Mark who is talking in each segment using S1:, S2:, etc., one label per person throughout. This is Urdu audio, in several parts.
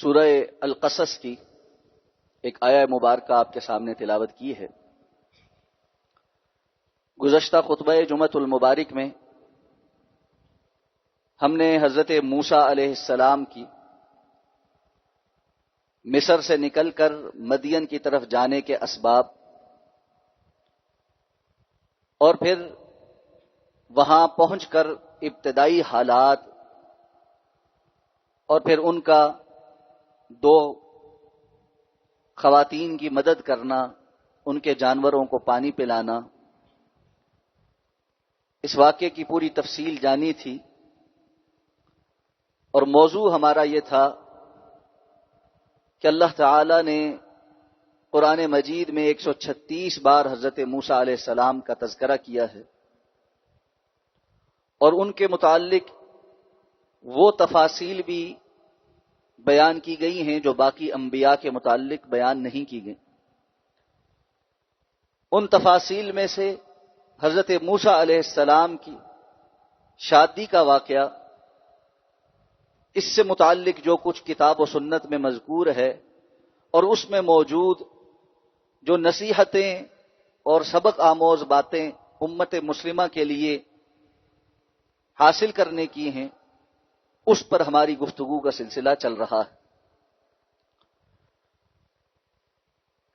S1: سورہ القصص کی ایک آیہ مبارکہ آپ کے سامنے تلاوت کی ہے۔ گزشتہ خطبہ جمعۃ المبارک میں ہم نے حضرت موسیٰ علیہ السلام کی مصر سے نکل کر مدین کی طرف جانے کے اسباب اور پھر وہاں پہنچ کر ابتدائی حالات اور پھر ان کا دو خواتین کی مدد کرنا، ان کے جانوروں کو پانی پلانا، اس واقعے کی پوری تفصیل جانی تھی۔ اور موضوع ہمارا یہ تھا کہ اللہ تعالی نے قرآن مجید میں 136 بار حضرت موسیٰ علیہ السلام کا تذکرہ کیا ہے، اور ان کے متعلق وہ تفاصیل بھی بیان کی گئی ہیں جو باقی انبیاء کے متعلق بیان نہیں کی گئی۔ ان تفاصیل میں سے حضرت موسیٰ علیہ السلام کی شادی کا واقعہ، اس سے متعلق جو کچھ کتاب و سنت میں مذکور ہے اور اس میں موجود جو نصیحتیں اور سبق آموز باتیں امت مسلمہ کے لیے حاصل کرنے کی ہیں، اس پر ہماری گفتگو کا سلسلہ چل رہا ہے۔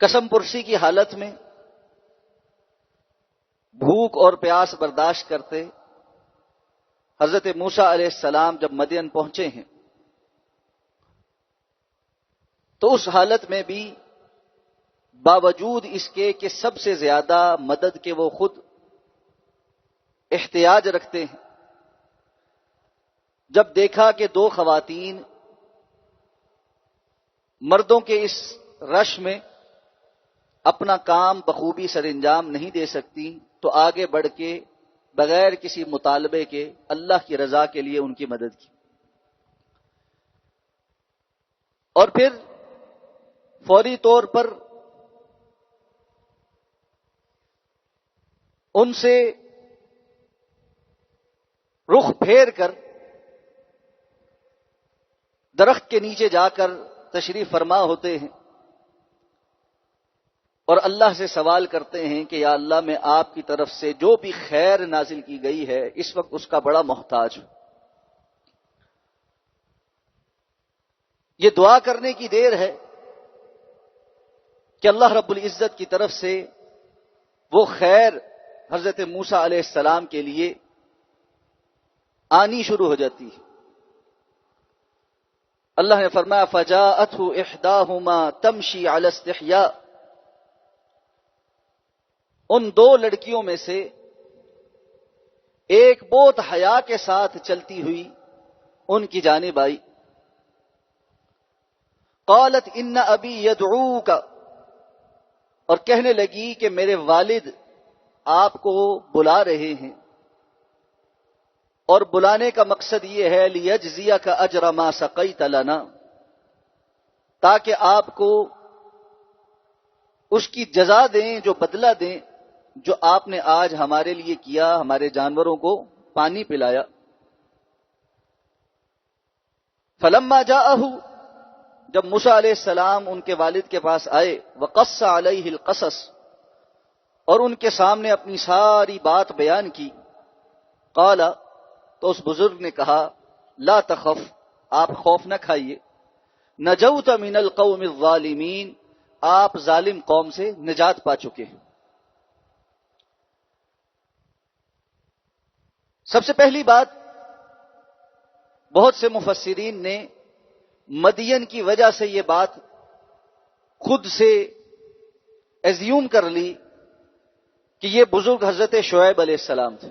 S1: قسم پرسی کی حالت میں بھوک اور پیاس برداشت کرتے حضرت موسیٰ علیہ السلام جب مدین پہنچے ہیں تو اس حالت میں بھی باوجود اس کے کہ سب سے زیادہ مدد کے وہ خود احتیاج رکھتے ہیں، جب دیکھا کہ دو خواتین مردوں کے اس رش میں اپنا کام بخوبی سر انجام نہیں دے سکتی تو آگے بڑھ کے بغیر کسی مطالبے کے اللہ کی رضا کے لیے ان کی مدد کی، اور پھر فوری طور پر ان سے رخ پھیر کر درخت کے نیچے جا کر تشریف فرما ہوتے ہیں اور اللہ سے سوال کرتے ہیں کہ یا اللہ، میں آپ کی طرف سے جو بھی خیر نازل کی گئی ہے اس وقت اس کا بڑا محتاج ہوں۔ یہ دعا کرنے کی دیر ہے کہ اللہ رب العزت کی طرف سے وہ خیر حضرت موسیٰ علیہ السلام کے لیے آنی شروع ہو جاتی ہے۔ اللہ نے فرمایا فجاءته احداهما تمشي على استحياء، ان دو لڑکیوں میں سے ایک بہت حیا کے ساتھ چلتی ہوئی ان کی جانب آئی، قالت ان ابی یدعوک، اور کہنے لگی کہ میرے والد آپ کو بلا رہے ہیں، اور بلانے کا مقصد یہ ہے لیجزیک اجر ما سقیت لنا، تاکہ آپ کو اس کی جزا دیں، جو بدلہ دیں جو آپ نے آج ہمارے لیے کیا، ہمارے جانوروں کو پانی پلایا۔ فلما جاءہ، جب موسیٰ علیہ السلام ان کے والد کے پاس آئے، وقص علیہ القصص، اور ان کے سامنے اپنی ساری بات بیان کی، قال، تو اس بزرگ نے کہا لا تخف، آپ خوف نہ کھائیے، نجوت من القوم الظالمین، آپ ظالم قوم سے نجات پا چکے ہیں۔ سب سے پہلی بات، بہت سے مفسرین نے مدین کی وجہ سے یہ بات خود سے ایزیوم کر لی کہ یہ بزرگ حضرت شعیب علیہ السلام تھے،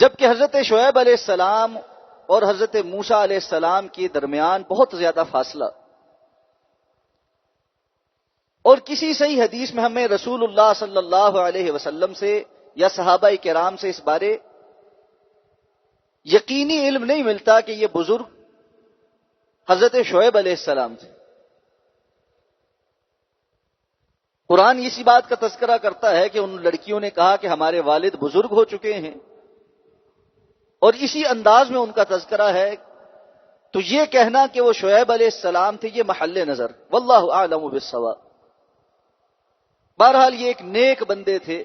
S1: جبکہ حضرت شعیب علیہ السلام اور حضرت موسیٰ علیہ السلام کے درمیان بہت زیادہ فاصلہ، اور کسی صحیح حدیث میں ہمیں رسول اللہ صلی اللہ علیہ وسلم سے یا صحابہ کرام سے اس بارے یقینی علم نہیں ملتا کہ یہ بزرگ حضرت شعیب علیہ السلام تھے۔ قرآن اسی بات کا تذکرہ کرتا ہے کہ ان لڑکیوں نے کہا کہ ہمارے والد بزرگ ہو چکے ہیں، اور اسی انداز میں ان کا تذکرہ ہے تو یہ کہنا کہ وہ شعیب علیہ السلام تھے، یہ محل نظر، واللہ اعلم بالصواب۔ بہرحال یہ ایک نیک بندے تھے،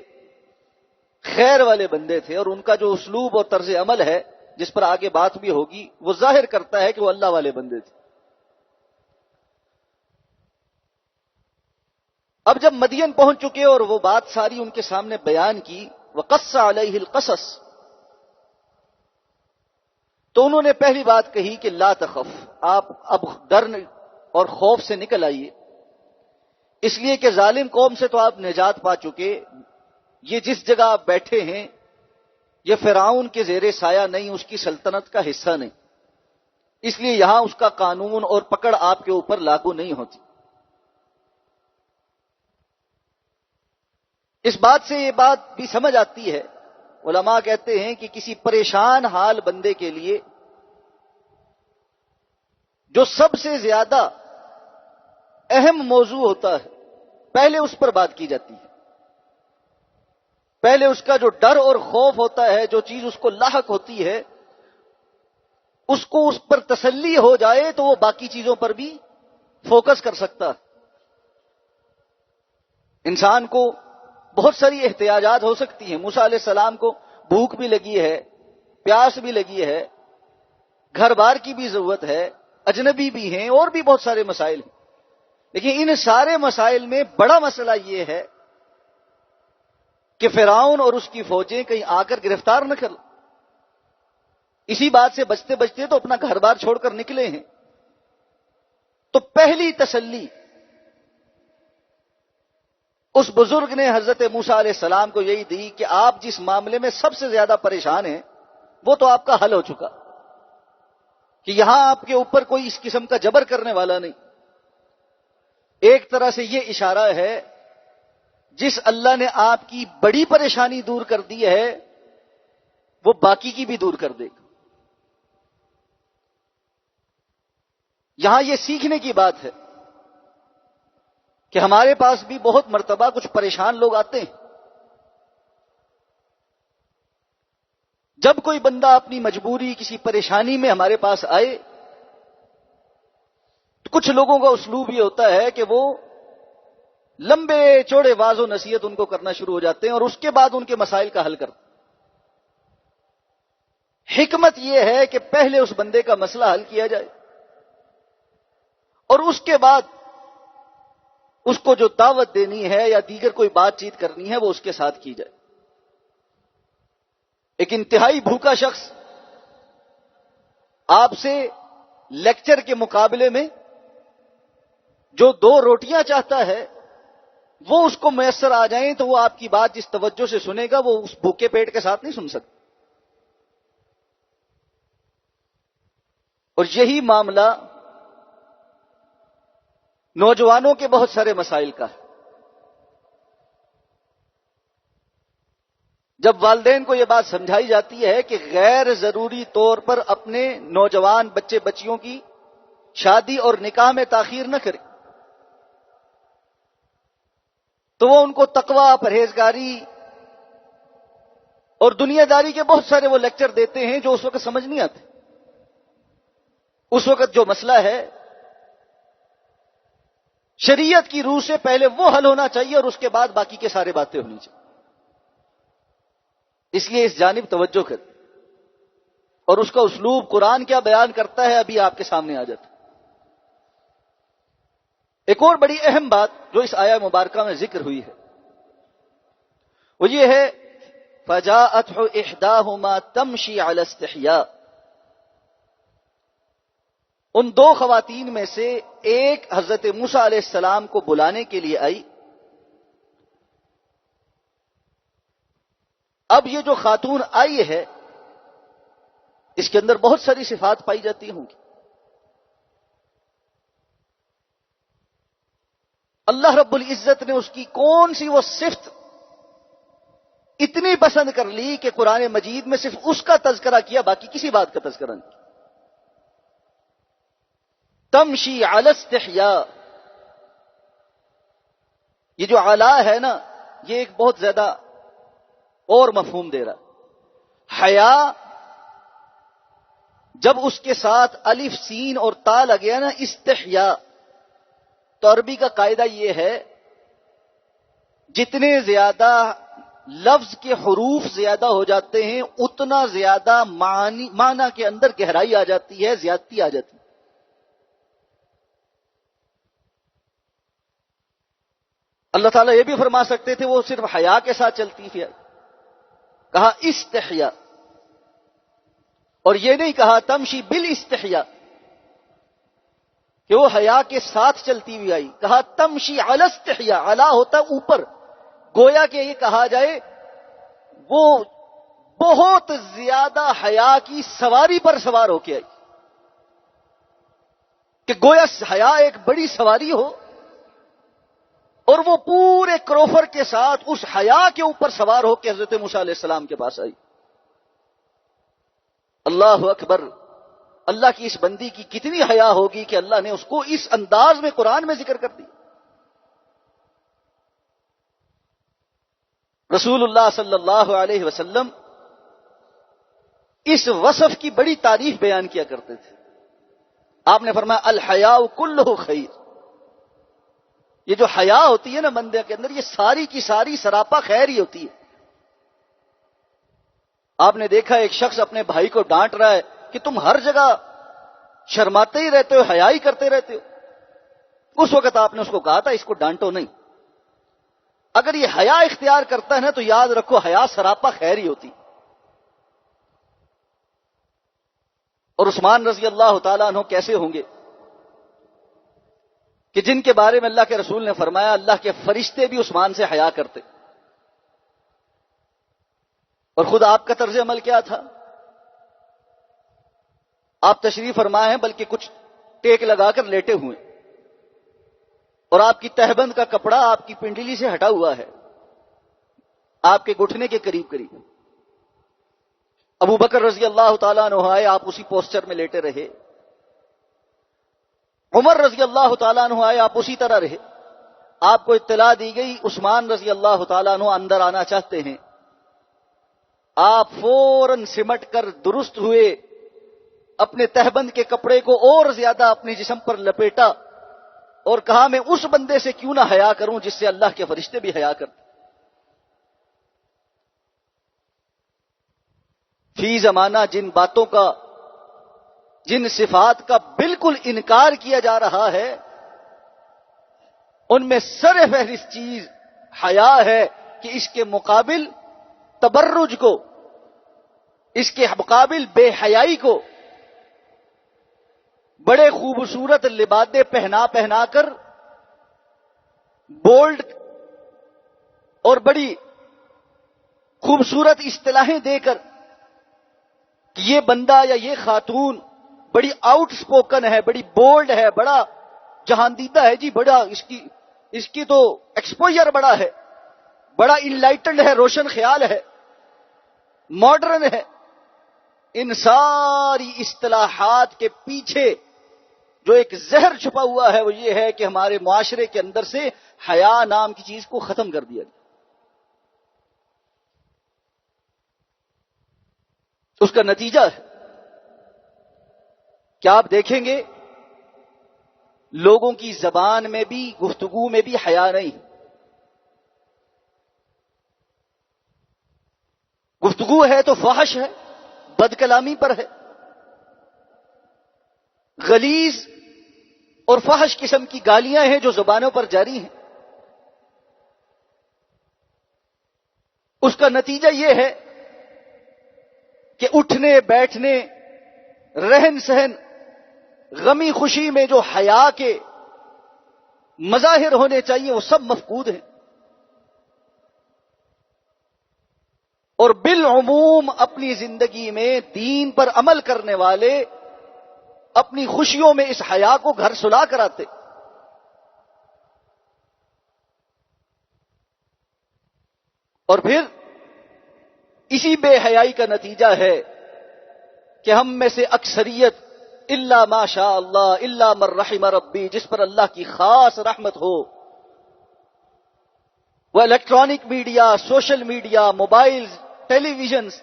S1: خیر والے بندے تھے، اور ان کا جو اسلوب اور طرز عمل ہے جس پر آگے بات بھی ہوگی وہ ظاہر کرتا ہے کہ وہ اللہ والے بندے تھے۔ اب جب مدین پہنچ چکے اور وہ بات ساری ان کے سامنے بیان کی، وقص علیہ القصص، تو انہوں نے پہلی بات کہی کہ لا تخف، آپ اب ڈر اور خوف سے نکل آئیے، اس لیے کہ ظالم قوم سے تو آپ نجات پا چکے، یہ جس جگہ آپ بیٹھے ہیں یہ فرعون کے زیر سایہ نہیں، اس کی سلطنت کا حصہ نہیں، اس لیے یہاں اس کا قانون اور پکڑ آپ کے اوپر لاگو نہیں ہوتی۔ اس بات سے یہ بات بھی سمجھ آتی ہے، علماء کہتے ہیں کہ کسی پریشان حال بندے کے لیے جو سب سے زیادہ اہم موضوع ہوتا ہے پہلے اس پر بات کی جاتی ہے، پہلے اس کا جو ڈر اور خوف ہوتا ہے، جو چیز اس کو لاحق ہوتی ہے، اس کو اس پر تسلی ہو جائے تو وہ باقی چیزوں پر بھی فوکس کر سکتا ہے۔ انسان کو بہت ساری احتیاجات ہو سکتی ہیں، موسیٰ علیہ السلام کو بھوک بھی لگی ہے، پیاس بھی لگی ہے، گھر بار کی بھی ضرورت ہے، اجنبی بھی ہیں، اور بھی بہت سارے مسائل ہیں، لیکن ان سارے مسائل میں بڑا مسئلہ یہ ہے کہ فرعون اور اس کی فوجیں کہیں آ کر گرفتار نہ کر لیں۔ اسی بات سے بچتے بچتے تو اپنا گھر بار چھوڑ کر نکلے ہیں۔ تو پہلی تسلی اس بزرگ نے حضرت موسیٰ علیہ السلام کو یہی دی کہ آپ جس معاملے میں سب سے زیادہ پریشان ہیں وہ تو آپ کا حل ہو چکا، کہ یہاں آپ کے اوپر کوئی اس قسم کا جبر کرنے والا نہیں۔ ایک طرح سے یہ اشارہ ہے جس اللہ نے آپ کی بڑی پریشانی دور کر دی ہے وہ باقی کی بھی دور کر دے گا۔ یہاں یہ سیکھنے کی بات ہے کہ ہمارے پاس بھی بہت مرتبہ کچھ پریشان لوگ آتے ہیں۔ جب کوئی بندہ اپنی مجبوری کسی پریشانی میں ہمارے پاس آئے تو کچھ لوگوں کا اسلوب یہ ہوتا ہے کہ وہ لمبے چوڑے واعظ و نصیحت ان کو کرنا شروع ہو جاتے ہیں اور اس کے بعد ان کے مسائل کا حل کرتے ہیں۔ حکمت یہ ہے کہ پہلے اس بندے کا مسئلہ حل کیا جائے اور اس کے بعد اس کو جو دعوت دینی ہے یا دیگر کوئی بات چیت کرنی ہے وہ اس کے ساتھ کی جائے۔ ایک انتہائی بھوکا شخص آپ سے لیکچر کے مقابلے میں جو 2 روٹیاں چاہتا ہے وہ اس کو میسر آ جائیں تو وہ آپ کی بات جس توجہ سے سنے گا وہ اس بھوکے پیٹ کے ساتھ نہیں سن سکتا۔ اور یہی معاملہ نوجوانوں کے بہت سارے مسائل کا ہے۔ جب والدین کو یہ بات سمجھائی جاتی ہے کہ غیر ضروری طور پر اپنے نوجوان بچے بچیوں کی شادی اور نکاح میں تاخیر نہ کریں، تو وہ ان کو تقوی، پرہیزگاری اور دنیا داری کے بہت سارے وہ لیکچر دیتے ہیں جو اس وقت سمجھ نہیں آتے۔ اس وقت جو مسئلہ ہے شریعت کی روح سے پہلے وہ حل ہونا چاہیے اور اس کے بعد باقی کے سارے باتیں ہونی چاہیے۔ اس لیے اس جانب توجہ کر، اور اس کا اسلوب قرآن کیا بیان کرتا ہے ابھی آپ کے سامنے آ جاتا۔ ایک اور بڑی اہم بات جو اس آیہ مبارکہ میں ذکر ہوئی ہے وہ یہ ہے فَجَاءَتْهُ إِحْدَاهُمَا تَمْشِي عَلَى اسْتِحْيَاءٍ۔ ان 2 خواتین میں سے ایک حضرت موسیٰ علیہ السلام کو بلانے کے لیے آئی۔ اب یہ جو خاتون آئی ہے اس کے اندر بہت ساری صفات پائی جاتی ہوں گی۔ اللہ رب العزت نے اس کی کون سی وہ صفت اتنی پسند کر لی کہ قرآن مجید میں صرف اس کا تذکرہ کیا، باقی کسی بات کا تذکرہ نہیں۔ تمشی علی استحیاء، یہ جو علا ہے نا یہ ایک بہت زیادہ اور مفہوم دے رہا۔ حیا جب اس کے ساتھ الف سین اور تا لگے نا استحیا، تو عربی کا قاعدہ یہ ہے جتنے زیادہ لفظ کے حروف زیادہ ہو جاتے ہیں اتنا زیادہ معنی کے اندر گہرائی آ جاتی ہے، زیادتی آ جاتی ہے۔ اللہ تعالیٰ یہ بھی فرما سکتے تھے وہ صرف حیا کے ساتھ چلتی تھی، کہا استحیا، اور یہ نہیں کہا تمشی بالاستحیا کہ وہ حیا کے ساتھ چلتی ہوئی آئی، کہا تمشی علی استحیا، علی ہوتا اوپر، گویا کہ یہ کہا جائے وہ بہت زیادہ حیا کی سواری پر سوار ہو کے آئی، کہ گویا حیا ایک بڑی سواری ہو اور وہ پورے کروفر کے ساتھ اس حیا کے اوپر سوار ہو کے حضرت موسیٰ علیہ السلام کے پاس آئی۔ اللہ اکبر، اللہ کی اس بندی کی کتنی حیا ہوگی کہ اللہ نے اس کو اس انداز میں قرآن میں ذکر کر دی۔ رسول اللہ صلی اللہ علیہ وسلم اس وصف کی بڑی تعریف بیان کیا کرتے تھے۔ آپ نے فرمایا الحیاء کلہ خیر، یہ جو حیا ہوتی ہے نا بندے کے اندر، یہ ساری کی ساری سراپا خیر ہی ہوتی ہے۔ آپ نے دیکھا ایک شخص اپنے بھائی کو ڈانٹ رہا ہے کہ تم ہر جگہ شرماتے ہی رہتے ہو، حیا ہی کرتے رہتے ہو، اس وقت آپ نے اس کو کہا تھا اس کو ڈانٹو نہیں، اگر یہ حیا اختیار کرتا ہے نا تو یاد رکھو حیا سراپا خیر ہی ہوتی۔ اور عثمان رضی اللہ تعالیٰ عنہ کیسے ہوں گے کہ جن کے بارے میں اللہ کے رسول نے فرمایا اللہ کے فرشتے بھی عثمان سے حیا کرتے، اور خود آپ کا طرز عمل کیا تھا؟ آپ تشریف فرما ہیں بلکہ کچھ ٹیک لگا کر لیٹے ہوئے، اور آپ کی تہبند کا کپڑا آپ کی پنڈلی سے ہٹا ہوا ہے، آپ کے گھٹنے کے قریب قریب۔ ابو بکر رضی اللہ تعالیٰ عنہ آئے، آپ اسی پوسچر میں لیٹے رہے۔ عمر رضی اللہ تعالیٰ عنہ آئے، آپ اسی طرح رہے۔ آپ کو اطلاع دی گئی عثمان رضی اللہ تعالیٰ عنہ اندر آنا چاہتے ہیں، آپ فوراً سمٹ کر درست ہوئے، اپنے تہبند کے کپڑے کو اور زیادہ اپنے جسم پر لپیٹا اور کہا میں اس بندے سے کیوں نہ حیا کروں جس سے اللہ کے فرشتے بھی حیا کرتے۔ فی زمانہ جن باتوں کا، جن صفات کا بالکل انکار کیا جا رہا ہے، ان میں سر فہرست چیز حیا ہے کہ اس کے مقابل تبرج کو، اس کے مقابل بے حیائی کو بڑے خوبصورت لبادے پہنا پہنا کر، بولڈ اور بڑی خوبصورت اصطلاحیں دے کر کہ یہ بندہ یا یہ خاتون بڑی آؤٹ سپوکن ہے، بڑی بولڈ ہے، بڑا جہاندیدہ ہے، جی بڑا اس کی تو ایکسپوجر بڑا ہے، بڑا انلائٹنڈ ہے، روشن خیال ہے، ماڈرن ہے۔ ان ساری اصطلاحات کے پیچھے جو ایک زہر چھپا ہوا ہے وہ یہ ہے کہ ہمارے معاشرے کے اندر سے حیا نام کی چیز کو ختم کر دیا گیا۔ اس کا نتیجہ ہے کہ آپ دیکھیں گے لوگوں کی زبان میں بھی، گفتگو میں بھی حیا نہیں۔ گفتگو ہے تو فحش ہے، بد کلامی پر ہے، غلیظ اور فحش قسم کی گالیاں ہیں جو زبانوں پر جاری ہیں۔ اس کا نتیجہ یہ ہے کہ اٹھنے بیٹھنے، رہن سہن، غمی خوشی میں جو حیا کے مظاہر ہونے چاہیے وہ سب مفقود ہیں، اور بالعموم اپنی زندگی میں دین پر عمل کرنے والے اپنی خوشیوں میں اس حیا کو گھر سلا کر آتے۔ اور پھر اسی بے حیائی کا نتیجہ ہے کہ ہم میں سے اکثریت الا ما شاء اللہ الا من رحم ربی، جس پر اللہ کی خاص رحمت ہو، وہ electronic media, social media, mobiles, televisions,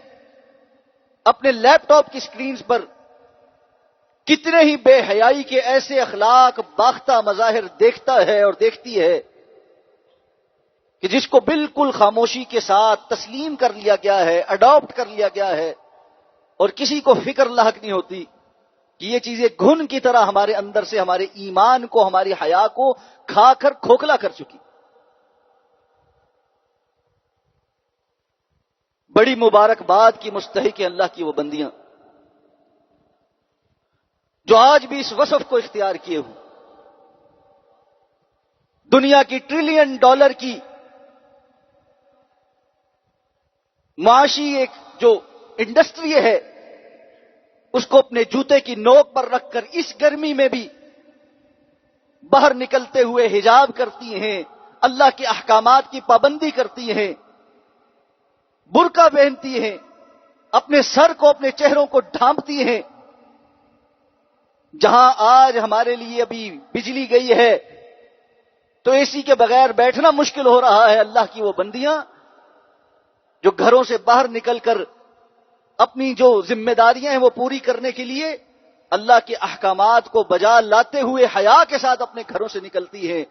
S1: اپنے لیپ ٹاپ کی سکرینز پر کتنے ہی بے حیائی کے ایسے اخلاق باختہ مظاہر دیکھتا ہے اور دیکھتی ہے کہ جس کو بالکل خاموشی کے ساتھ تسلیم کر لیا گیا ہے، اڈاپٹ کر لیا گیا ہے، اور کسی کو فکر لاحق نہیں ہوتی کہ یہ چیزیں گھن کی طرح ہمارے اندر سے ہمارے ایمان کو، ہماری حیا کو کھا کر کھوکھلا کر چکی۔ بڑی مبارکباد کی مستحق ہیں اللہ کی وہ بندیاں جو آج بھی اس وصف کو اختیار کیے ہوں۔ دنیا کی $1 ٹریلین کی معاشی ایک جو انڈسٹری ہے، اس کو اپنے جوتے کی نوک پر رکھ کر اس گرمی میں بھی باہر نکلتے ہوئے حجاب کرتی ہیں، اللہ کے احکامات کی پابندی کرتی ہیں، برقع پہنتی ہیں، اپنے سر کو، اپنے چہروں کو ڈھانپتی ہیں۔ جہاں آج ہمارے لیے ابھی بجلی گئی ہے تو اے سی کے بغیر بیٹھنا مشکل ہو رہا ہے، اللہ کی وہ بندیاں جو گھروں سے باہر نکل کر اپنی جو ذمہ داریاں ہیں وہ پوری کرنے کے لیے اللہ کے احکامات کو بجا لاتے ہوئے حیا کے ساتھ اپنے گھروں سے نکلتی ہیں۔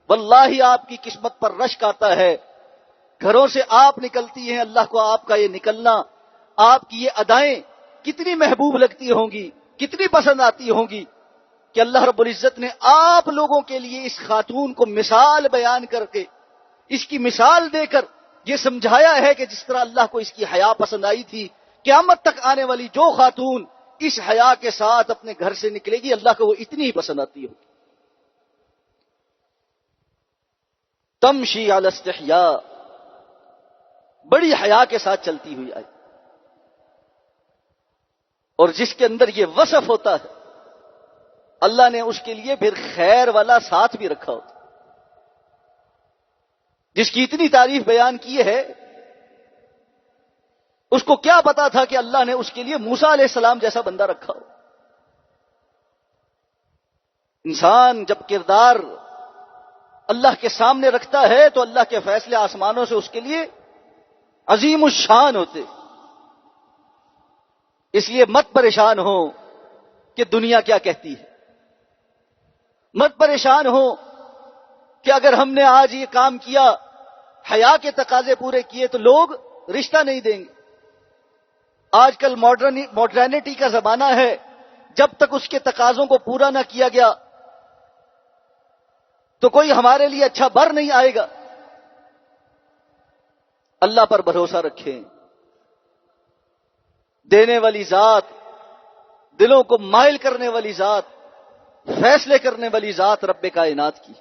S1: واللہ آپ کی قسمت پر رشک آتا ہے، گھروں سے آپ نکلتی ہیں، اللہ کو آپ کا یہ نکلنا، آپ کی یہ ادائیں کتنی محبوب لگتی ہوں گی، کتنی پسند آتی ہوں گی کہ اللہ رب العزت نے آپ لوگوں کے لیے اس خاتون کو مثال بیان کر کے، اس کی مثال دے کر یہ سمجھایا ہے کہ جس طرح اللہ کو اس کی حیا پسند آئی تھی، قیامت تک آنے والی جو خاتون اس حیا کے ساتھ اپنے گھر سے نکلے گی اللہ کو وہ اتنی ہی پسند آتی ہوگی۔ تمشی علی استحیاء، بڑی حیا کے ساتھ چلتی ہوئی آئی، اور جس کے اندر یہ وصف ہوتا ہے اللہ نے اس کے لیے پھر خیر والا ساتھ بھی رکھا ہوتا، جس کی اتنی تعریف بیان کی ہے اس کو کیا پتا تھا کہ اللہ نے اس کے لیے موسیٰ علیہ السلام جیسا بندہ رکھا ہو۔ انسان جب کردار اللہ کے سامنے رکھتا ہے تو اللہ کے فیصلے آسمانوں سے اس کے لیے عظیم الشان ہوتے۔ اس لیے مت پریشان ہو کہ دنیا کیا کہتی ہے، مت پریشان ہو کہ اگر ہم نے آج یہ کام کیا، حیا کے تقاضے پورے کیے تو لوگ رشتہ نہیں دیں گے۔ آج کل ماڈرنٹی کا زمانہ ہے، جب تک اس کے تقاضوں کو پورا نہ کیا گیا تو کوئی ہمارے لیے اچھا بر نہیں آئے گا۔ اللہ پر بھروسہ رکھیں، دینے والی ذات، دلوں کو مائل کرنے والی ذات، فیصلے کرنے والی ذات رب کائنات کی۔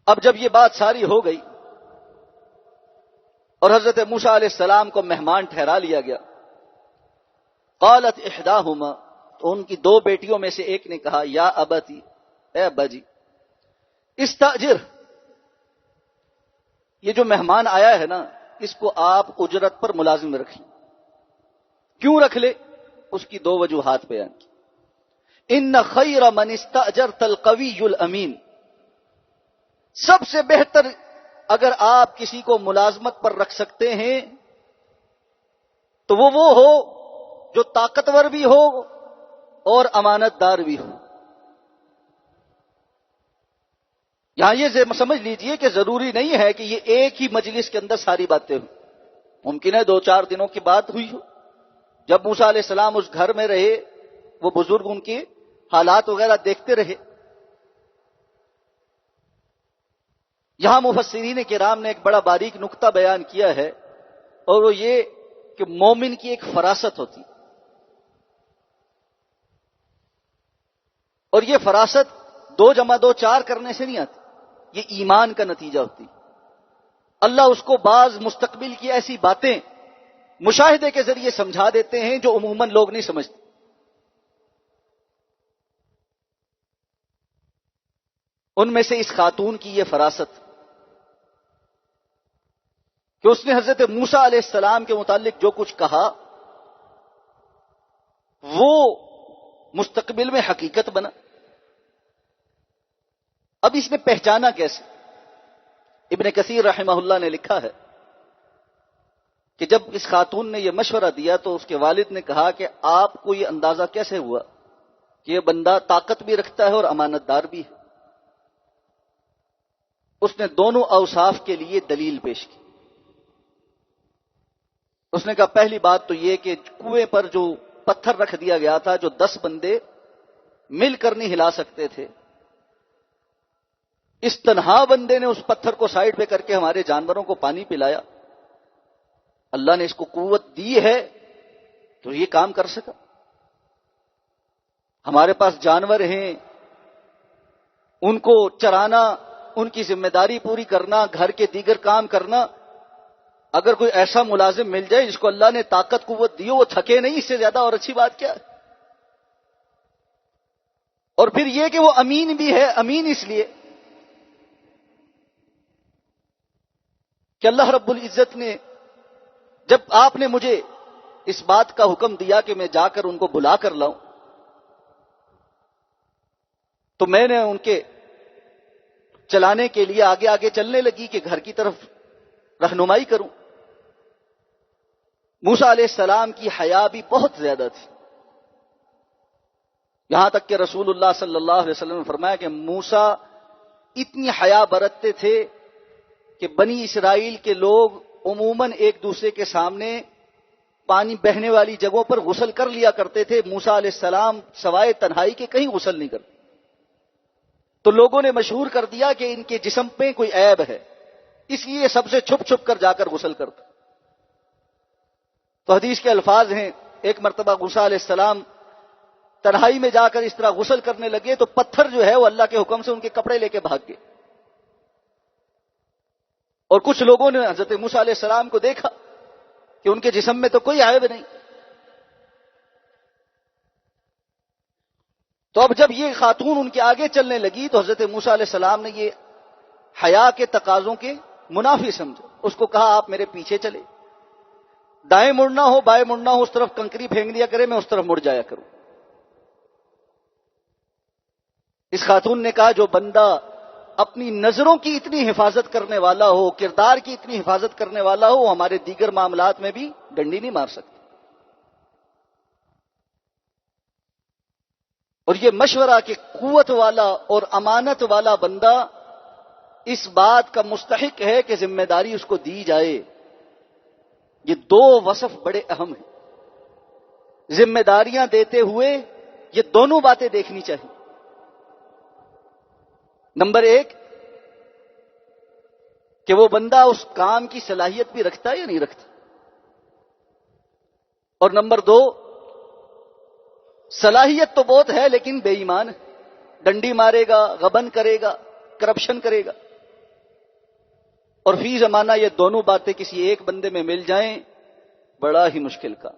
S1: اب جب یہ بات ساری ہو گئی اور حضرت موسیٰ علیہ السلام کو مہمان ٹھہرا لیا گیا، قالت احداہما، تو ان کی 2 بیٹیوں میں سے ایک نے کہا، یا ابتی، اے ابا جی، استاجر، یہ جو مہمان آیا ہے نا اس کو آپ اجرت پر ملازم رکھیں۔ کیوں رکھ لے؟ اس کی 2 وجوہات بیان کی۔ ان خیر من استاجرت القوی الامین، سب سے بہتر اگر آپ کسی کو ملازمت پر رکھ سکتے ہیں تو وہ ہو جو طاقتور بھی ہو اور امانت دار بھی ہو۔ یہاں یہ سمجھ لیجئے کہ ضروری نہیں ہے کہ یہ ایک ہی مجلس کے اندر ساری باتیں ہوں، ممکن ہے 2-4 دنوں کی بات ہوئی ہو، جب موسیٰ علیہ السلام اس گھر میں رہے، وہ بزرگ ان کے حالات وغیرہ دیکھتے رہے۔ یہاں مفسرین کرام نے ایک بڑا باریک نقطہ بیان کیا ہے، اور وہ یہ کہ مومن کی ایک فراست ہوتی، اور یہ فراست 2 + 2 4 کرنے سے نہیں آتی، یہ ایمان کا نتیجہ ہوتی۔ اللہ اس کو بعض مستقبل کی ایسی باتیں مشاہدے کے ذریعے سمجھا دیتے ہیں جو عموماً لوگ نہیں سمجھتے۔ ان میں سے اس خاتون کی یہ فراست کہ اس نے حضرت موسیٰ علیہ السلام کے متعلق جو کچھ کہا وہ مستقبل میں حقیقت بنا۔ اب اس نے پہچانا کیسے؟ ابن کثیر رحمہ اللہ نے لکھا ہے کہ جب اس خاتون نے یہ مشورہ دیا تو اس کے والد نے کہا کہ آپ کو یہ اندازہ کیسے ہوا کہ یہ بندہ طاقت بھی رکھتا ہے اور امانت دار بھی ہے؟ اس نے دونوں اوصاف کے لیے دلیل پیش کی. اس نے کہا پہلی بات تو یہ کہ کنویں پر جو پتھر رکھ دیا گیا تھا جو 10 بندے مل کر نہیں ہلا سکتے تھے، اس تنہا بندے نے اس پتھر کو سائڈ پہ کر کے ہمارے جانوروں کو پانی پلایا. اللہ نے اس کو قوت دی ہے تو یہ کام کر سکا. ہمارے پاس جانور ہیں، ان کو چرانا، ان کی ذمہ داری پوری کرنا، گھر کے دیگر کام کرنا. اگر کوئی ایسا ملازم مل جائے جس کو اللہ نے طاقت قوت دی ہو، وہ تھکے نہیں، اس سے زیادہ اور اچھی بات کیا ہے؟ اور پھر یہ کہ وہ امین بھی ہے. امین اس لیے کہ اللہ رب العزت نے جب آپ نے مجھے اس بات کا حکم دیا کہ میں جا کر ان کو بلا کر لاؤں، تو میں نے ان کے چلانے کے لیے آگے آگے چلنے لگی کہ گھر کی طرف رہنمائی کروں. موسیٰ علیہ السلام کی حیا بھی بہت زیادہ تھی، یہاں تک کہ رسول اللہ صلی اللہ علیہ وسلم نے فرمایا کہ موسیٰ اتنی حیا برتتے تھے کہ بنی اسرائیل کے لوگ عموماً ایک دوسرے کے سامنے پانی بہنے والی جگہوں پر غسل کر لیا کرتے تھے. موسیٰ علیہ السلام سوائے تنہائی کے کہیں غسل نہیں کرتے. تو لوگوں نے مشہور کر دیا کہ ان کے جسم پہ کوئی عیب ہے، اس لیے سب سے چھپ چھپ کر جا کر غسل کرتے. تو حدیث کے الفاظ ہیں، ایک مرتبہ موسیٰ علیہ السلام تنہائی میں جا کر اس طرح غسل کرنے لگے تو پتھر جو ہے وہ اللہ کے حکم سے ان کے کپڑے لے کے بھاگ گئے. اور کچھ لوگوں نے حضرت موسیٰ علیہ السلام کو دیکھا کہ ان کے جسم میں تو کوئی عیب نہیں. تو اب جب یہ خاتون ان کے آگے چلنے لگی تو حضرت موسیٰ علیہ السلام نے یہ حیا کے تقاضوں کے منافی سمجھا. اس کو کہا آپ میرے پیچھے چلے، دائیں مڑنا ہو بائیں مڑنا ہو، اس طرف کنکری پھینک دیا کرے، میں اس طرف مڑ جایا کروں. اس خاتون نے کہا جو بندہ اپنی نظروں کی اتنی حفاظت کرنے والا ہو، کردار کی اتنی حفاظت کرنے والا ہو، وہ ہمارے دیگر معاملات میں بھی ڈنڈی نہیں مار سکتا. اور یہ مشورہ کہ قوت والا اور امانت والا بندہ اس بات کا مستحق ہے کہ ذمہ داری اس کو دی جائے، یہ دو وصف بڑے اہم ہیں. ذمہ داریاں دیتے ہوئے یہ دونوں باتیں دیکھنی چاہیے. نمبر 1 کہ وہ بندہ اس کام کی صلاحیت بھی رکھتا ہے یا نہیں رکھتا. اور نمبر 2 صلاحیت تو بہت ہے لیکن بے ایمان ہے، ڈنڈی مارے گا، غبن کرے گا، کرپشن کرے گا. اور فی زمانہ یہ دونوں باتیں کسی ایک بندے میں مل جائیں بڑا ہی مشکل کا.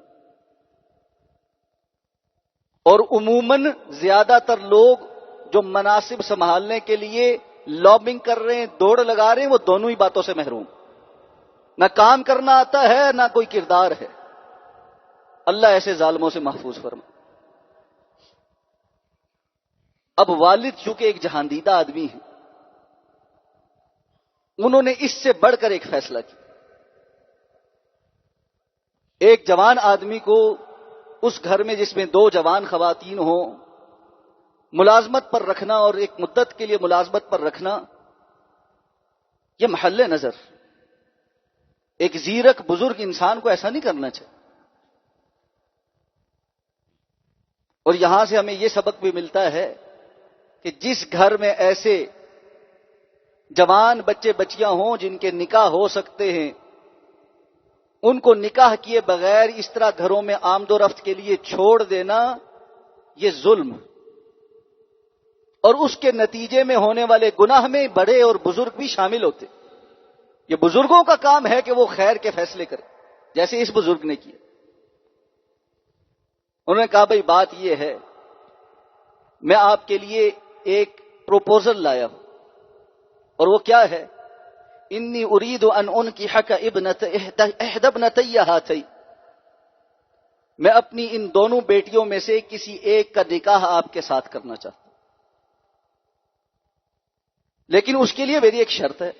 S1: اور عموماً زیادہ تر لوگ جو مناصب سنبھالنے کے لیے لابنگ کر رہے ہیں، دوڑ لگا رہے ہیں، وہ دونوں ہی باتوں سے محروم. نہ کام کرنا آتا ہے نہ کوئی کردار ہے. اللہ ایسے ظالموں سے محفوظ فرمائے. اب والد چونکہ ایک جہاندیدہ آدمی ہیں، انہوں نے اس سے بڑھ کر ایک فیصلہ کیا. ایک جوان آدمی کو اس گھر میں جس میں 2 جوان خواتین ہوں ملازمت پر رکھنا اور ایک مدت کے لیے ملازمت پر رکھنا، یہ محل نظر. ایک زیرک بزرگ انسان کو ایسا نہیں کرنا چاہیے. اور یہاں سے ہمیں یہ سبق بھی ملتا ہے کہ جس گھر میں ایسے جوان بچے بچیاں ہوں جن کے نکاح ہو سکتے ہیں، ان کو نکاح کیے بغیر اس طرح گھروں میں آمد و رفت کے لیے چھوڑ دینا یہ ظلم، اور اس کے نتیجے میں ہونے والے گناہ میں بڑے اور بزرگ بھی شامل ہوتے. یہ بزرگوں کا کام ہے کہ وہ خیر کے فیصلے کریں، جیسے اس بزرگ نے کیا. انہوں نے کہا بھائی بات یہ ہے، میں آپ کے لیے ایک پروپوزل لایا ہوں، اور وہ کیا ہے؟ انی ارید ان انکحک احد ابنتی ہاتین، میں اپنی ان دونوں بیٹیوں میں سے کسی ایک کا نکاح آپ کے ساتھ کرنا چاہتا ہوں، لیکن اس کے لیے میری ایک شرط ہے،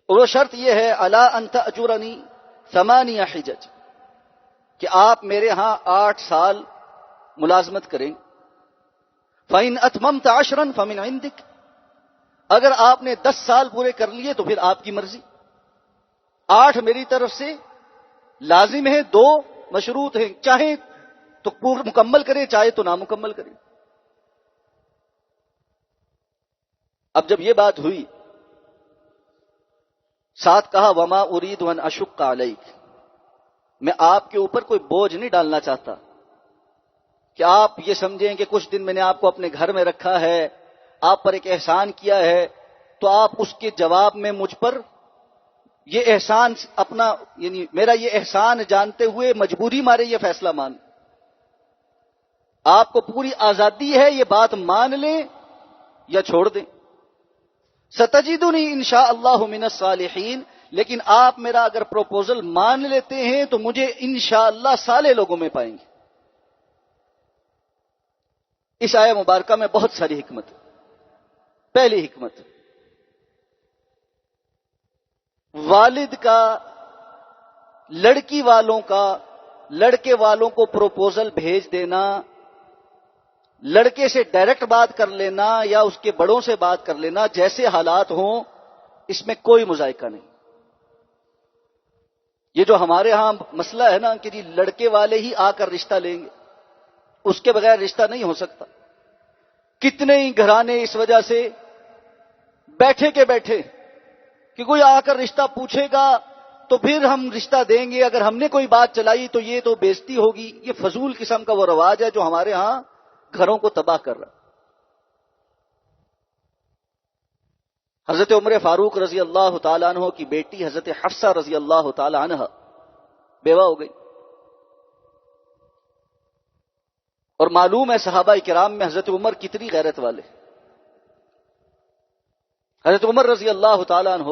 S1: اور وہ شرط یہ ہے الا ان تأجرنی ثمانیہ حجج، کہ آپ میرے ہاں 8 سال ملازمت کریں. فَإِنْ أَتْمَمْتَ عَشْرًا فَمِنْ عِنْدِكَ، اگر آپ نے 10 سال پورے کر لیے تو پھر آپ کی مرضی. 8 میری طرف سے لازم ہے، 2 مشروط ہیں، چاہے تو پورا مکمل کریں چاہے تو نامکمل کریں. اب جب یہ بات ہوئی، ساتھ کہا وما اريد ان اشق عليك، میں آپ کے اوپر کوئی بوجھ نہیں ڈالنا چاہتا کہ آپ یہ سمجھیں کہ کچھ دن میں نے آپ کو اپنے گھر میں رکھا ہے، آپ پر ایک احسان کیا ہے، تو آپ اس کے جواب میں مجھ پر یہ احسان اپنا، یعنی میرا یہ احسان جانتے ہوئے مجبوری مارے یہ فیصلہ مان. آپ کو پوری آزادی ہے، یہ بات مان لیں یا چھوڑ دیں. ستجدنی انشاء اللہ من الصالحین، لیکن آپ میرا اگر پروپوزل مان لیتے ہیں تو مجھے انشاءاللہ صالح لوگوں میں پائیں گے. اس آیہ مبارکہ میں بہت ساری حکمت. پہلی حکمت، والد کا لڑکی والوں کا لڑکے والوں کو پروپوزل بھیج دینا، لڑکے سے ڈائریکٹ بات کر لینا یا اس کے بڑوں سے بات کر لینا، جیسے حالات ہوں اس میں کوئی مذائقہ نہیں. یہ جو ہمارے ہاں مسئلہ ہے نا کہ جی لڑکے والے ہی آ کر رشتہ لیں گے، اس کے بغیر رشتہ نہیں ہو سکتا. کتنے ہی گھرانے اس وجہ سے بیٹھے کے بیٹھے کہ کوئی آ کر رشتہ پوچھے گا تو پھر ہم رشتہ دیں گے، اگر ہم نے کوئی بات چلائی تو یہ تو بےزتی ہوگی. یہ فضول قسم کا وہ رواج ہے جو ہمارے ہاں گھروں کو تباہ کر رہا. حضرت عمر فاروق رضی اللہ تعالیٰ عنہ کی بیٹی حضرت حفصہ رضی اللہ تعالیٰ عنہ بیوہ ہو گئی، اور معلوم ہے صحابہ کرام میں حضرت عمر کتنی غیرت والے. حضرت عمر رضی اللہ تعالیٰ عنہ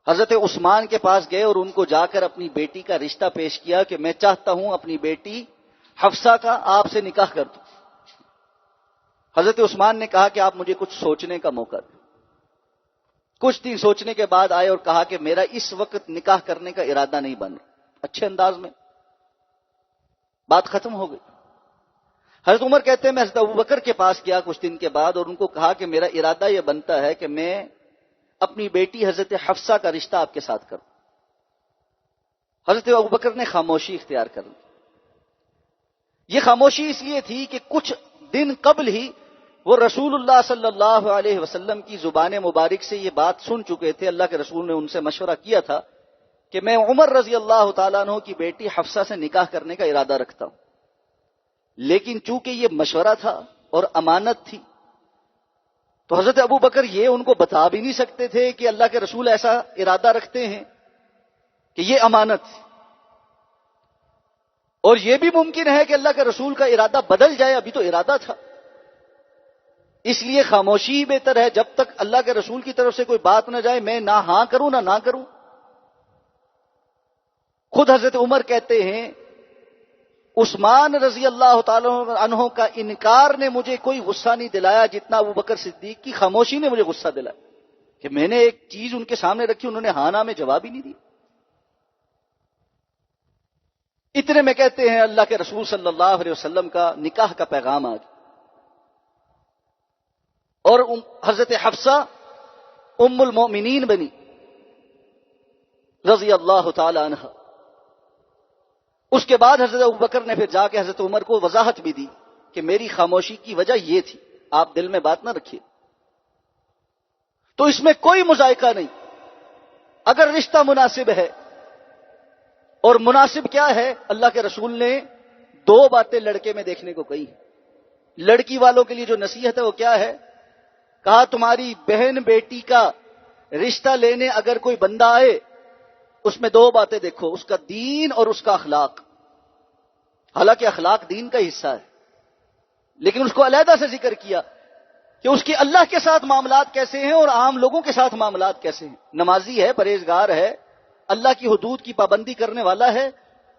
S1: حضرت عثمان کے پاس گئے اور ان کو جا کر اپنی بیٹی کا رشتہ پیش کیا کہ میں چاہتا ہوں اپنی بیٹی حفصہ کا آپ سے نکاح کر دوں. حضرت عثمان نے کہا کہ آپ مجھے کچھ سوچنے کا موقع دیں. کچھ دن سوچنے کے بعد آئے اور کہا کہ میرا اس وقت نکاح کرنے کا ارادہ نہیں بن رہا. اچھے انداز میں بات ختم ہو گئی. حضرت عمر کہتے ہیں میں حضرت ابوبکر کے پاس گیا کچھ دن کے بعد اور ان کو کہا کہ میرا ارادہ یہ بنتا ہے کہ میں اپنی بیٹی حضرت حفصہ کا رشتہ آپ کے ساتھ کروں. حضرت ابوبکر نے خاموشی اختیار کر لی. یہ خاموشی اس لیے تھی کہ کچھ دن قبل ہی وہ رسول اللہ صلی اللہ علیہ وسلم کی زبان مبارک سے یہ بات سن چکے تھے. اللہ کے رسول نے ان سے مشورہ کیا تھا کہ میں عمر رضی اللہ تعالیٰ عنہ کی بیٹی حفصہ سے نکاح کرنے کا ارادہ رکھتا ہوں. لیکن چونکہ یہ مشورہ تھا اور امانت تھی تو حضرت ابو بکر یہ ان کو بتا بھی نہیں سکتے تھے کہ اللہ کے رسول ایسا ارادہ رکھتے ہیں کہ یہ امانت تھی. اور یہ بھی ممکن ہے کہ اللہ کے رسول کا ارادہ بدل جائے، ابھی تو ارادہ تھا. اس لیے خاموشی بہتر ہے جب تک اللہ کے رسول کی طرف سے کوئی بات نہ جائے، میں نہ ہاں کروں نہ کروں. خود حضرت عمر کہتے ہیں عثمان رضی اللہ تعالی عنہ کا انکار نے مجھے کوئی غصہ نہیں دلایا جتنا ابو بکر صدیق کی خاموشی نے مجھے غصہ دلایا کہ میں نے ایک چیز ان کے سامنے رکھی، انہوں نے ہاں نہ میں جواب ہی نہیں دیا. اتنے میں کہتے ہیں اللہ کے رسول صلی اللہ علیہ وسلم کا نکاح کا پیغام آ گیا اور حضرت حفصہ ام المؤمنین بنی رضی اللہ تعالی عنہ. اس کے بعد حضرت ابوبکر نے پھر جا کے حضرت عمر کو وضاحت بھی دی کہ میری خاموشی کی وجہ یہ تھی، آپ دل میں بات نہ رکھیے. تو اس میں کوئی مذائقہ نہیں اگر رشتہ مناسب ہے. اور مناسب کیا ہے؟ اللہ کے رسول نے 2 باتیں لڑکے میں دیکھنے کو کہی. لڑکی والوں کے لیے جو نصیحت ہے وہ کیا ہے؟ کہا تمہاری بہن بیٹی کا رشتہ لینے اگر کوئی بندہ آئے اس میں 2 باتیں دیکھو، اس کا دین اور اس کا اخلاق. حالانکہ اخلاق دین کا حصہ ہے لیکن اس کو علیحدہ سے ذکر کیا کہ اس کے اللہ کے ساتھ معاملات کیسے ہیں اور عام لوگوں کے ساتھ معاملات کیسے ہیں. نمازی ہے، پرہیزگار ہے، اللہ کی حدود کی پابندی کرنے والا ہے،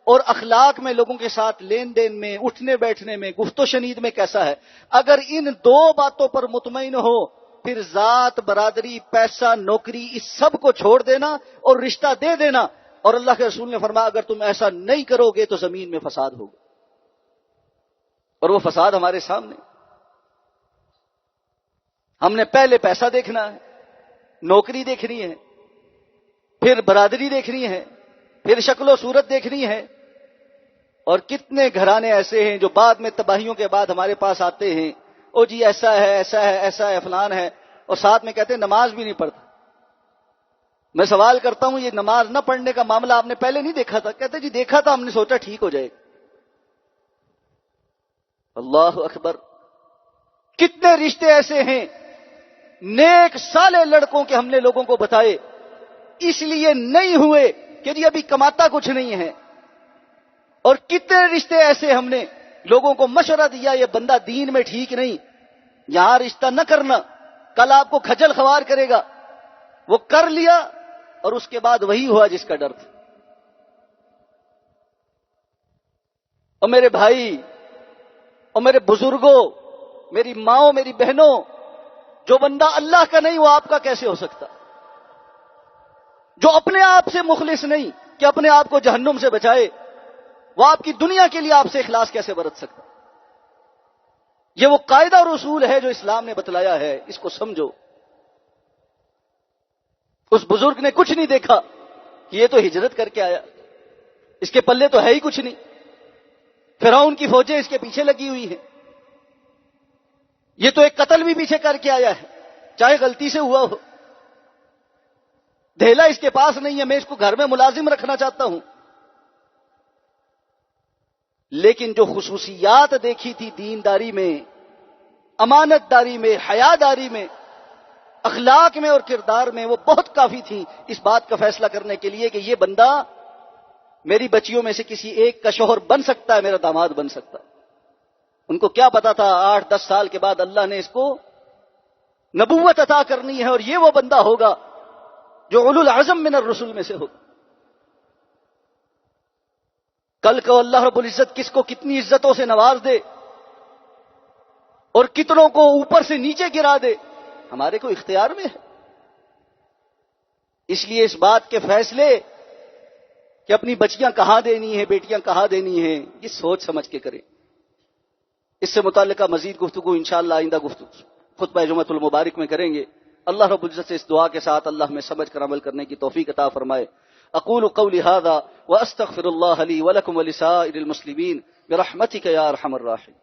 S1: اور اخلاق میں لوگوں کے ساتھ لین دین میں، اٹھنے بیٹھنے میں، گفت و شنید میں کیسا ہے. اگر ان 2 باتوں پر مطمئن ہو پھر ذات، برادری، پیسہ، نوکری، اس سب کو چھوڑ دینا اور رشتہ دے دینا. اور اللہ کے رسول نے فرمایا اگر تم ایسا نہیں کرو گے تو زمین میں فساد ہوگا. اور وہ فساد ہمارے سامنے. ہم نے پہلے پیسہ دیکھنا ہے، نوکری دیکھنی ہے، پھر برادری دیکھنی ہے، پھر شکل و صورت دیکھنی ہے. اور کتنے گھرانے ایسے ہیں جو بعد میں تباہیوں کے بعد ہمارے پاس آتے ہیں، او جی ایسا ہے ایسا ہے ایسا ہے فلان ہے، اور ساتھ میں کہتے ہیں نماز بھی نہیں پڑھتا. میں سوال کرتا ہوں یہ نماز نہ پڑھنے کا معاملہ آپ نے پہلے نہیں دیکھا تھا؟ کہتے جی دیکھا تھا، ہم نے سوچا ٹھیک ہو جائے. اللہ اکبر. کتنے رشتے ایسے ہیں نیک صالح لڑکوں کے ہم نے لوگوں کو بتائے، اس لیے نہیں ہوئے کہ جی ابھی کماتا کچھ نہیں ہے. اور کتنے رشتے ایسے ہم نے لوگوں کو مشورہ دیا یہ بندہ دین میں ٹھیک نہیں، یہاں رشتہ نہ کرنا، کل آپ کو کھجل خوار کرے گا. وہ کر لیا اور اس کے بعد وہی ہوا جس کا ڈر تھا. اور میرے بھائی اور میرے بزرگوں، میری ماؤں، میری بہنوں، جو بندہ اللہ کا نہیں وہ آپ کا کیسے ہو سکتا؟ جو اپنے آپ سے مخلص نہیں کہ اپنے آپ کو جہنم سے بچائے، وہ آپ کی دنیا کے لیے آپ سے اخلاص کیسے برت سکتا؟ یہ وہ قاعدہ اور اصول ہے جو اسلام نے بتلایا ہے، اس کو سمجھو. اس بزرگ نے کچھ نہیں دیکھا کہ یہ تو ہجرت کر کے آیا، اس کے پلے تو ہے ہی کچھ نہیں، فرعون کی فوجیں اس کے پیچھے لگی ہوئی ہیں، یہ تو ایک قتل بھی پیچھے کر کے آیا ہے چاہے غلطی سے ہوا ہو، دھیلا اس کے پاس نہیں ہے، میں اس کو گھر میں ملازم رکھنا چاہتا ہوں. لیکن جو خصوصیات دیکھی تھی دینداری میں، امانت داری میں، حیا داری میں، اخلاق میں اور کردار میں، وہ بہت کافی تھی اس بات کا فیصلہ کرنے کے لیے کہ یہ بندہ میری بچیوں میں سے کسی ایک کا شوہر بن سکتا ہے، میرا داماد بن سکتا ہے. ان کو کیا پتا تھا 8-10 سال کے بعد اللہ نے اس کو نبوت عطا کرنی ہے اور یہ وہ بندہ ہوگا جو اولو العزم من الرسل میں سے ہوگا. کل کو اللہ رب العزت کس کو کتنی عزتوں سے نواز دے اور کتنوں کو اوپر سے نیچے گرا دے، ہمارے کو اختیار میں ہے. اس لیے اس بات کے فیصلے کہ اپنی بچیاں کہاں دینی ہیں، بیٹیاں کہاں دینی ہیں، یہ سوچ سمجھ کے کریں. اس سے متعلقہ مزید گفتگو انشاءاللہ آئندہ خطبہ جمعۃ المبارک میں کریں گے. اللہ رب العزت سے اس دعا کے ساتھ اللہ میں سمجھ کر عمل کرنے کی توفیق عطا فرمائے. اقول قولی هذا واستغفر الله لي ولكم ولسائر المسلمين برحمتك يا ارحم الراحمين.